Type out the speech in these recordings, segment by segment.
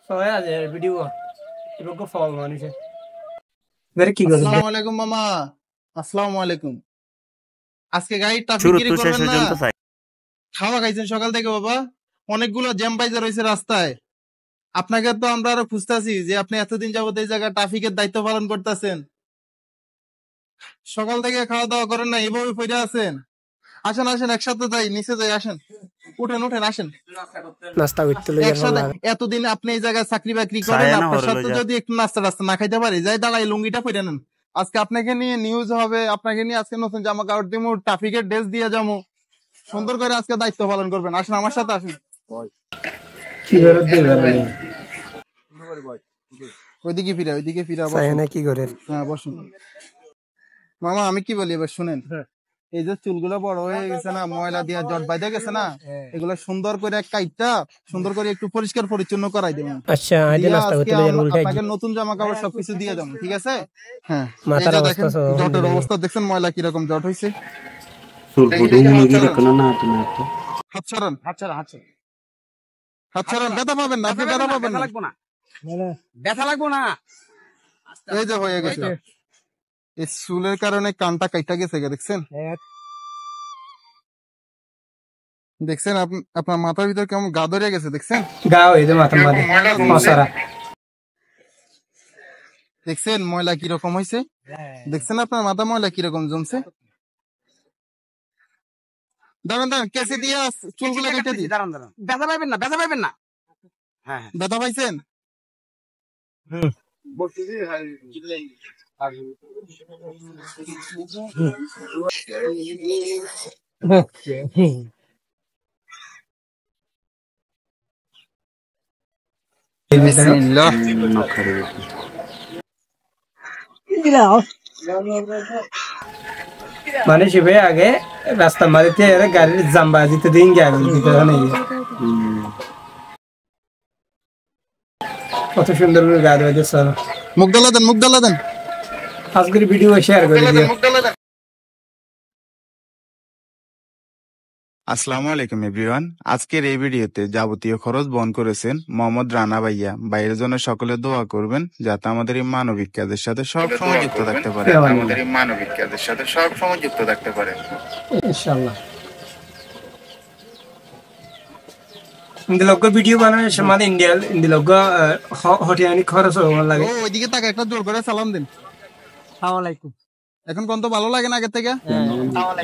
সবাই আছে ভিডিও এরকম ফল মানুষে কি করে আসসালামু আলাইকুম মামা। আসসালামু আলাইকুম। আজকে গাড়ি ট্রাফিক করবেন না? খাওয়া খাইছেন সকাল থেকে বাবা? অনেকগুলো জ্যাম পাইজা রয়েছে রাস্তায়। আপনাকে তো আমরা আরো খুঁজতেছি যে আপনি এতদিন যাবত এই জায়গায় ট্রাফিকের দায়িত্ব পালন করতেছেন। সকাল থেকে খাওয়া দাওয়া করেন না, এভাবে পড়ে আছেন। আসেন আসেন, একসাথে যাই, নিচে যাই, আসেন, উঠেন উঠেন, আসেন নাস্তা করতে একসাথে। এতদিন আপনি এই জায়গায় চাকরি বাকরি করেন, আপনার সাথে যদি একটু নাস্তা টাস্তা না খাইতে পারি, যাই দাঁড়াই লুঙ্গিটা পরে নেন। আজকে আপনাকে নিয়ে নিউজ হবে, আপনাকে নিয়ে আজকে নতুন জামা কাপড় দিব, ট্রাফিকের ড্রেস দিয়ে যাবো, সুন্দর করে আজকে দায়িত্ব পালন করবেন। আসেন আমার সাথে, আসেন। ওইদিকে ফিরা, ওইদিকে ফিরা, কি করে হ্যাঁ বসুন। মামা আমি কি বলি এবার শুনেন। এই যে চুলগুলো বড় হয়ে গেছে না, ময়লা দিয়া জট বাইদা গেছে না, এগুলো সুন্দর করে কাইটা সুন্দর করে একটু পরিষ্কার পরিচ্ছন্ন করাই দেবেন। আচ্ছা আপনাকে নতুন জামা কাপড় সবকিছু দিয়ে যাবো, ঠিক আছে? হ্যাঁ, জটের অবস্থা দেখছেন, ময়লা কিরকম জট হয়েছে। হাত ছাড়ান, হাত ছাড়ান, ব্যথা পাবেন না, আপনি ব্যথা পাবেন না, ব্যথা লাগবো না। এই যে হয়ে গেছে, এই চুলের কারণে কানটা কাইটা গেছে, দেখছেন? দেখছেন আপনার মাথার ভিতর কেমন গা ধরে গেছে, দেখছেন? দেখছেন ময়লা কিরকম হয়েছে? দেখছেন আপনার মাথা ময়লা কিরকম জমছে? দাঁড়ান দাঁড়ান, কেসে দিয়ে চুলগুলো কেটে দিই। দাঁড়ান দাঁড়ান, ব্যথা পাইবেন না, ব্যথা পাইবেন না। হ্যাঁ ব্যথা পাইছেন? মানে শিবে আগে রাস্তা মারিতে গাড়ির জাম্বা দিতে দিন দিতে কত সুন্দর করে গাড়ি বাজে স্যার। মুখ ডালা দেন, মুখ ডালা দেন, আজকের ভিডিও শেয়ার করে দিও। আসসালামু আলাইকুম এভরিওয়ান। আজকের এই ভিডিওতে যাবতীয় খরচ বহন করেছেন মোহাম্মদ রানা ভাইয়া। ভাইয়ের জন্য সকলে দোয়া করবেন যাতে আমাদের এই মানবিক কাজের সাথে সব সময় যুক্ত থাকতে পারে, ইনশাআল্লাহ। ইন্দিলগ ভিডিও বানায় সমাজ ইন্ডিয়াল ইন্দিলগ হটিয়ানি খরচ হবে লাগে। ওইদিকে তাকে একটা জোর করে সালাম দিন। আসসালামু আলাইকুম। এখন কোন তো ভালো লাগে না আগের থেকে?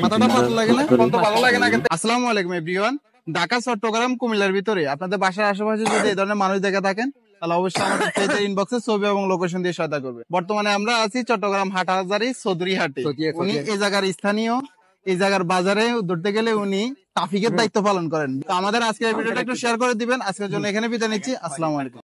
মাথাটা ভালো লাগে না? কোন তো ভালো লাগে না আগের থেকে? আসসালামু আলাইকুম এভরিওয়ান। ঢাকা, চট্টগ্রাম, কুমিল্লার ভিতরে আপনাদের বাসার আশেপাশে যদি এই ধরনের মানুষ দেখে থাকেন, তাহলে অবশ্যই আমাদের পেজের ইনবক্সে ছবি এবং লোকেশন দিয়ে সহায়তা করবে। বর্তমানে আমরা আছি চট্টগ্রাম হাটহাজারী চৌধুরীহাটে। উনি এই জায়গার স্থানীয়, এই জায়গার বাজারে ধরতে গেলে উনি ট্রাফিকের দায়িত্ব পালন করেন। তো আমাদের আজকের ভিডিওটা একটু শেয়ার করে দিবেন। আজকের জন্য এখানে বিদায় নিচ্ছি। আসসালামু আলাইকুম।